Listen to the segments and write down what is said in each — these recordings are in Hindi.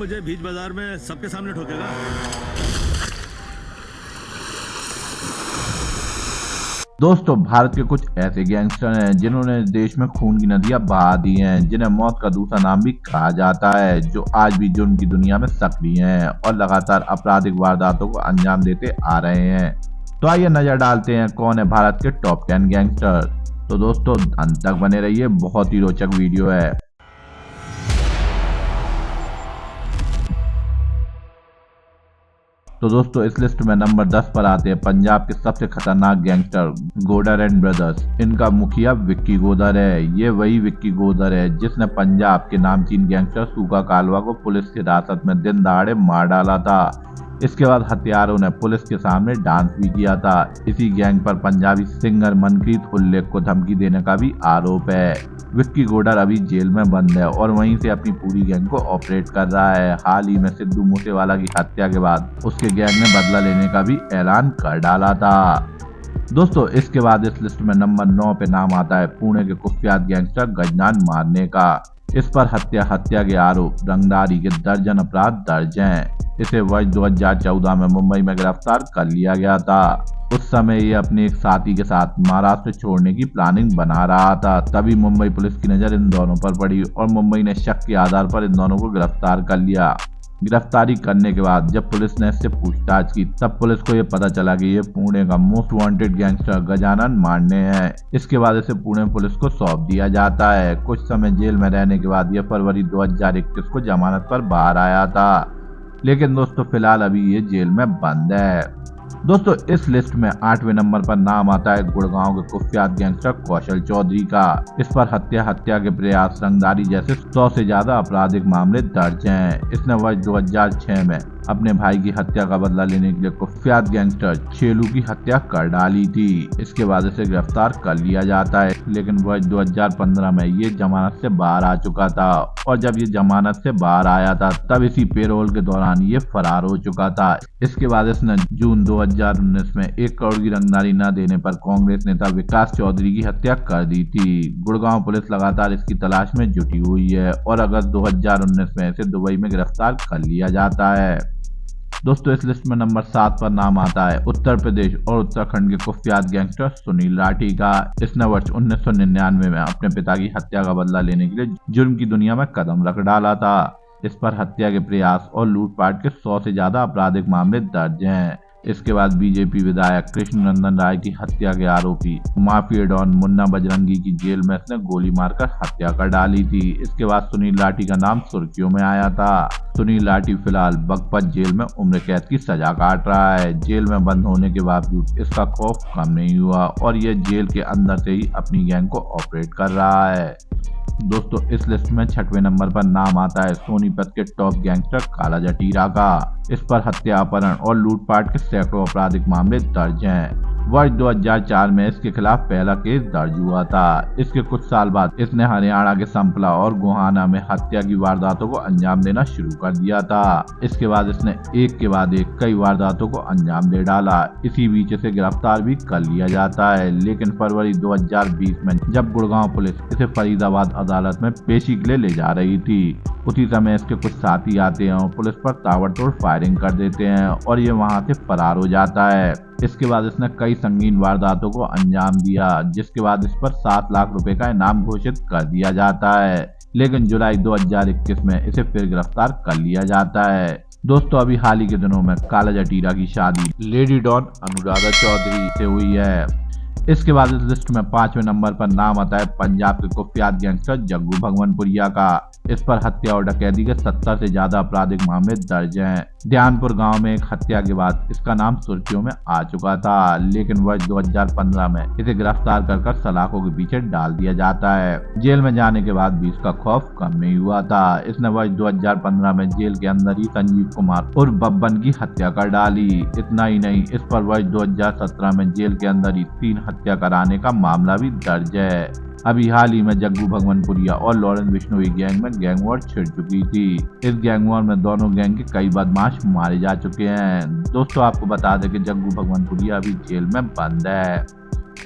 मुझे बीच बाजार में सबके सामने ठोकेगा। दोस्तों, भारत के कुछ ऐसे गैंगस्टर हैं जिन्होंने देश में खून की नदियां बहा दी हैं, जिन्हें मौत का दूसरा नाम भी कहा जाता है, जो आज भी जुर्म की दुनिया में सक्रिय हैं और लगातार आपराधिक वारदातों को अंजाम देते आ रहे हैं। तो आइए नजर डालते हैं कौन है भारत के टॉप 10 गैंगस्टर। तो दोस्तों, अंत तक बने रहिए, बहुत ही रोचक वीडियो है। तो दोस्तों, इस लिस्ट में नंबर 10 पर आते हैं पंजाब के सबसे खतरनाक गैंगस्टर गोदर एंड ब्रदर्स। इनका मुखिया विक्की गोदर है। ये वही विक्की गोदर है जिसने पंजाब के नामचीन गैंगस्टर सूखा कालवा को पुलिस की हिरासत में दिन दहाड़े मार डाला था। इसके बाद हत्यारों ने पुलिस के सामने डांस भी किया था। इसी गैंग पर पंजाबी सिंगर मनकीत उल्लेख को धमकी देने का भी आरोप है। विक्की गोदर अभी जेल में बंद है और वहीं से अपनी पूरी गैंग को ऑपरेट कर रहा है। हाल ही में सिद्धू मूसेवाला की हत्या के बाद उसके गैंग ने बदला लेने का भी ऐलान कर डाला था। दोस्तों, इसके बाद इस लिस्ट में नंबर 9 पे नाम आता है पुणे के कुख्यात गैंगस्टर गजनान मारने का। इस पर हत्या के आरोप, रंगदारी के दर्जन अपराध दर्ज हैं। इसे वर्ष 2014 में मुंबई में गिरफ्तार कर लिया गया था। उस समय ये अपने एक साथी के साथ महाराष्ट्र छोड़ने की प्लानिंग बना रहा था। तभी मुंबई पुलिस की नजर इन दोनों पर पड़ी और मुंबई ने शक के आधार पर इन दोनों को गिरफ्तार कर लिया। गिरफ्तारी करने के बाद जब पुलिस ने इससे पूछताछ की, तब पुलिस को ये पता चला कि ये पुणे का मोस्ट वांटेड गैंगस्टर गजानन मारने है। इसके बाद इसे पुणे पुलिस को सौंप दिया जाता है। कुछ समय जेल में रहने के बाद यह फरवरी 2021 को जमानत पर बाहर आया था, लेकिन दोस्तों फिलहाल अभी ये जेल में बंद है। दोस्तों, इस लिस्ट में 8वें नंबर पर नाम आता है गुड़गांव के कुख्यात गैंगस्टर कौशल चौधरी का। इस पर हत्या के प्रयास, रंगदारी जैसे 100 से ज्यादा आपराधिक मामले दर्ज हैं। इसने वर्ष 2006 में अपने भाई की हत्या का बदला लेने के लिए कुख्यात गैंगस्टर छेलू की हत्या कर डाली थी। इसके बाद इसे गिरफ्तार कर लिया जाता है, लेकिन वर्ष 2015 में ये जमानत से बाहर आ चुका था और जब ये जमानत से बाहर आया था तब इसी पेरोल के दौरान ये फरार हो चुका था। इसके बाद इसने जून 2019 में 1 करोड़ की रंगदारी न देने पर कांग्रेस नेता विकास चौधरी की हत्या कर दी थी। गुड़गांव पुलिस लगातार इसकी तलाश में जुटी हुई है और अगस्त 2019 में इसे दुबई में गिरफ्तार कर लिया जाता है। दोस्तों, इस लिस्ट में नंबर 7 पर नाम आता है उत्तर प्रदेश और उत्तराखंड के कुख्यात गैंगस्टर सुनील लाठी का। इसने वर्ष 1999 में अपने पिता की हत्या का बदला लेने के लिए जुर्म की दुनिया में कदम रख डाला था। इस पर हत्या के प्रयास और लूटपाट के 100 से ज्यादा आपराधिक मामले दर्ज हैं। इसके बाद बीजेपी विधायक कृष्ण नंदन राय की हत्या के आरोपी माफिया डॉन मुन्ना बजरंगी की जेल में इसने गोली मारकर हत्या कर डाली थी। इसके बाद सुनील लाठी का नाम सुर्खियों में आया था। सुनील लाठी फिलहाल बगपत जेल में उम्र कैद की सजा काट रहा है। जेल में बंद होने के बावजूद इसका खौफ कम नहीं हुआ और यह जेल के अंदर से ही अपनी गैंग को ऑपरेट कर रहा है। दोस्तों, इस लिस्ट में 6वें नंबर पर नाम आता है सोनीपत के टॉप गैंगस्टर काला जटीरा का। इस पर हत्या, अपहरण और लूटपाट के सैकड़ों आपराधिक मामले दर्ज हैं। वर्ष 2004 में इसके खिलाफ पहला केस दर्ज हुआ था। इसके कुछ साल बाद इसने हरियाणा के संपला और गोहाना में हत्या की वारदातों को अंजाम देना शुरू कर दिया था। इसके बाद इसने एक के बाद एक कई वारदातों को अंजाम दे डाला। इसी बीच इसे गिरफ्तार भी कर लिया जाता है, लेकिन फरवरी 2020 में जब गुड़गांव पुलिस इसे फरीदाबाद अदालत में पेशी के लिए ले जा रही थी, उसी समय इसके कुछ साथी आते हैं और पुलिस पर ताबड़तोड़ फायरिंग कर देते हैं और ये वहां से फरार हो जाता है। इसके बाद इसने कई संगीन वारदातों को अंजाम दिया, जिसके बाद इस पर 7 लाख रुपए का इनाम घोषित कर दिया जाता है, लेकिन जुलाई 2021 में इसे फिर गिरफ्तार कर लिया जाता है। दोस्तों, अभी हाल ही के दिनों में काला जटीरा की शादी लेडी डॉन अनुराधा चौधरी से हुई है। इसके बाद इस लिस्ट में 5वें नंबर पर नाम आता है पंजाब के कुख्यात गैंगस्टर जग्गू भगवानपुरिया का। इस पर हत्या और डकैती के 70 से ज्यादा आपराधिक मामले दर्ज हैं। ध्यानपुर गांव में एक हत्या के बाद इसका नाम सुर्खियों में आ चुका था, लेकिन वर्ष 2015 में इसे गिरफ्तार कर सलाखों के पीछे डाल दिया जाता है। जेल में जाने के बाद भी इसका खौफ कम नहीं हुआ था। इसने वर्ष 2015 में जेल के अंदर ही संजीव कुमार और बब्बन की हत्या कर डाली। इतना ही नहीं, इस पर वर्ष 2017 में जेल के अंदर ही 3 हत्या कराने का मामला भी दर्ज है। अभी हाल ही में जग्गू भगवानपुरिया और लॉरेंस बिश्नोई गैंग में गैंग वॉर छिड़ चुकी थी। इस गैंग वॉर में दोनों गैंग के कई बदमाश मारे जा चुके हैं। दोस्तों, आपको बता दें कि जग्गू भगवानपुरिया अभी जेल में बंद है।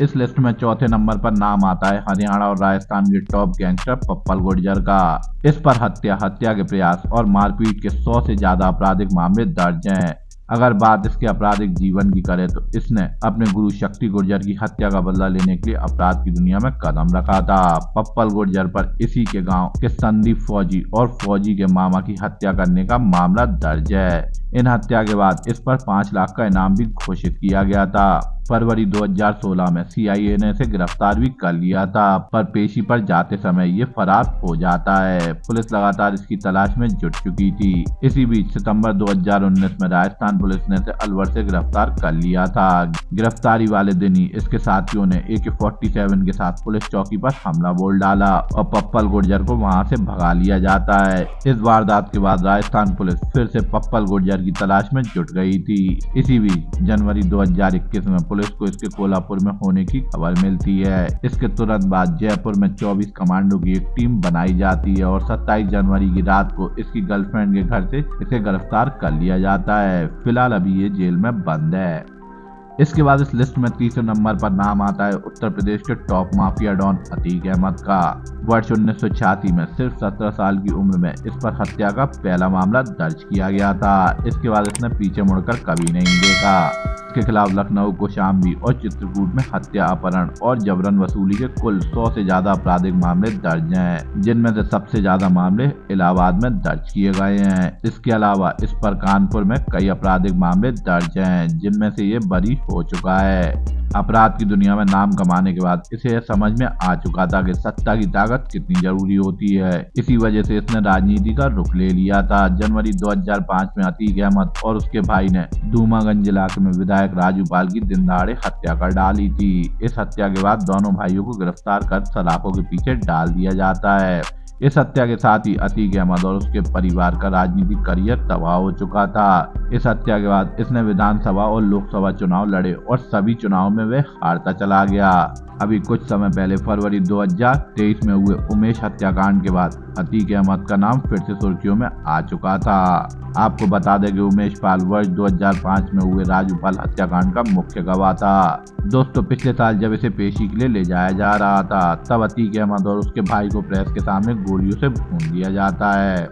इस लिस्ट में चौथे नंबर पर नाम आता है हरियाणा और राजस्थान के टॉप गैंगस्टर पप्पल गुर्जर का। इस पर हत्या के प्रयास और मारपीट के 100 से ज्यादा आपराधिक मामले दर्ज हैं। अगर बात इसके आपराधिक जीवन की करें तो इसने अपने गुरु शक्ति गुर्जर की हत्या का बदला लेने के लिए अपराध की दुनिया में कदम रखा था। पप्पल गुर्जर पर इसी के गांव के संदीप फौजी और फौजी के मामा की हत्या करने का मामला दर्ज है। इन हत्या के बाद इस पर 5 लाख का इनाम भी घोषित किया गया था। फरवरी 2016 में सीआईए ने इसे गिरफ्तार भी कर लिया था, पर पेशी पर जाते समय ये फरार हो जाता है। पुलिस लगातार इसकी तलाश में जुट चुकी थी। इसी बीच सितंबर 2019 में राजस्थान पुलिस ने इसे अलवर से गिरफ्तार कर लिया था। गिरफ्तारी वाले दिन ही इसके साथियों ने AK-47 के साथ पुलिस चौकी पर हमला बोल डाला और पप्पल गुर्जर को वहां से भगा लिया जाता है। इस वारदात के बाद राजस्थान पुलिस फिर से पप्पल गुर्जर की तलाश में जुट गई थी। इसी बीच जनवरी 2021 में पुलिस को इसके कोल्हापुर में होने की खबर मिलती है। इसके तुरंत बाद जयपुर में 24 कमांडो की एक टीम बनाई जाती है और 27 जनवरी की रात को इसकी गर्लफ्रेंड के घर से इसे गिरफ्तार कर लिया जाता है। फिलहाल अभी ये जेल में बंद है। इसके बाद इस लिस्ट में तीसरे नंबर पर नाम आता है उत्तर प्रदेश के top mafia don Atiq Ahmed का। वर्ष 1986 में सिर्फ 17 साल की उम्र में इस पर हत्या का पहला मामला दर्ज किया गया था। इसके बाद इसने पीछे मुड़कर कभी नहीं देखा। इसके खिलाफ लखनऊ, कौशाम्बी और चित्रकूट में हत्या, अपहरण और जबरन वसूली के कुल 100 से ज्यादा आपराधिक मामले दर्ज हैं, जिनमें से सबसे ज्यादा मामले इलाहाबाद में दर्ज किए गए हैं। इसके अलावा इस पर कानपुर में कई आपराधिक मामले दर्ज हैं, जिनमें से ये बरी हो चुका है। अपराध की दुनिया में नाम कमाने के बाद इसे यह समझ में आ चुका था कि सत्ता की ताकत कितनी जरूरी होती है। इसी वजह से इसने राजनीति का रुख ले लिया था। जनवरी 2005 में अतीक अहमद और उसके भाई ने डूमागंज इलाके में विधायक राजू पाल की दिन दहाड़े हत्या कर डाली थी। इस हत्या के बाद दोनों भाइयों को गिरफ्तार कर सलाखों के पीछे डाल दिया जाता है। इस हत्या के साथ ही अतीक अहमद और उसके परिवार का राजनीतिक करियर तबाह हो चुका था। इस हत्या के बाद इसने विधानसभा और लोकसभा चुनाव लड़े और सभी चुनाव में वह हारता चला गया। अभी कुछ समय पहले फरवरी 2023 में हुए उमेश हत्याकांड के बाद अतीक अहमद का नाम फिर से सुर्खियों में आ चुका था। आपको बता दें कि उमेश पाल वर्ष 2005 में हुए राजू पाल हत्याकांड का मुख्य गवाह था। दोस्तों, पिछले साल जब इसे पेशी के लिए ले जाया जा रहा था, तब अतीक अहमद और उसके भाई को प्रेस के सामने गोलियों से भून दिया जाता है।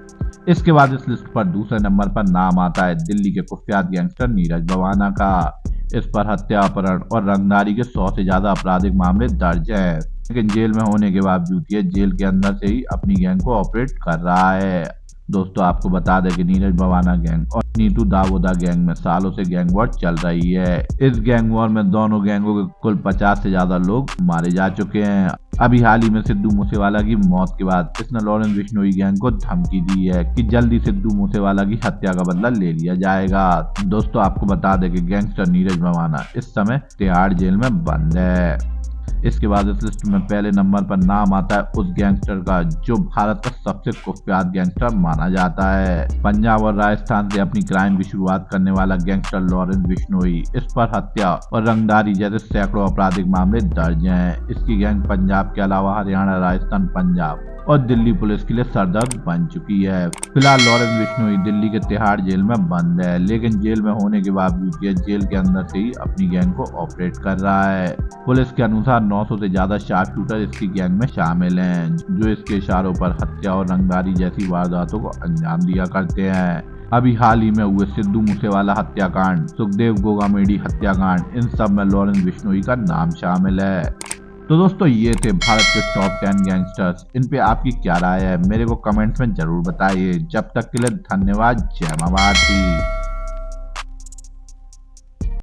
इसके बाद इस लिस्ट पर दूसरे नंबर पर नाम आता है दिल्ली के कुख्यात गैंगस्टर नीरज भवाना का। इस पर हत्या, अपहरण और रंगदारी के 100 से ज्यादा आपराधिक मामले दर्ज हैं, लेकिन जेल में होने के बावजूद ये जेल के अंदर से ही अपनी गैंग को ऑपरेट कर रहा है। दोस्तों, आपको बता दें कि नीरज भवाना गैंग और नीतू दावोदा गैंग में सालों से गैंग वॉर चल रही है। इस गैंग वॉर में दोनों गैंगों के कुल 50 से ज्यादा लोग मारे जा चुके हैं। अभी हाल ही में सिद्धू मूसेवाला की मौत के बाद इसने लॉरेंस बिश्नोई गैंग को धमकी दी है कि जल्दी सिद्धू मूसेवाला की हत्या का बदला ले लिया जाएगा। दोस्तों, आपको बता दें कि गैंगस्टर नीरज भवाना इस समय तिहाड़ जेल में बंद है। इसके बाद इस लिस्ट में पहले नंबर पर नाम आता है उस गैंगस्टर का जो भारत का सबसे कुख्यात गैंगस्टर माना जाता है। पंजाब और राजस्थान से अपनी क्राइम की शुरुआत करने वाला गैंगस्टर लॉरेंस बिश्नोई। इस पर हत्या और रंगदारी जैसे सैकड़ों आपराधिक मामले दर्ज हैं। इसकी गैंग पंजाब के अलावा हरियाणा, राजस्थान, पंजाब और दिल्ली पुलिस के लिए सरदर्द बन चुकी है। फिलहाल लॉरेंस बिश्नोई दिल्ली के तिहाड़ जेल में बंद है, लेकिन जेल में होने के बावजूद ये जेल के अंदर से ही अपनी गैंग को ऑपरेट कर रहा है। पुलिस के अनुसार 900 से ज्यादा शार्प शूटर इसकी गैंग में शामिल हैं, जो इसके इशारों पर हत्या और रंगदारी जैसी वारदातों को अंजाम दिया करते हैं। अभी हाल ही में हुए सिद्धू मूसेवाला हत्याकांड, सुखदेव गोगामेडी हत्याकांड, इन सब में लॉरेंस बिश्नोई का नाम शामिल है। तो दोस्तों, ये थे भारत के टॉप 10 गैंगस्टर्स। इन पे आपकी क्या राय है, मेरे को कमेंट्स में जरूर बताइए। जब तक के लिए धन्यवाद। जय मां भारती।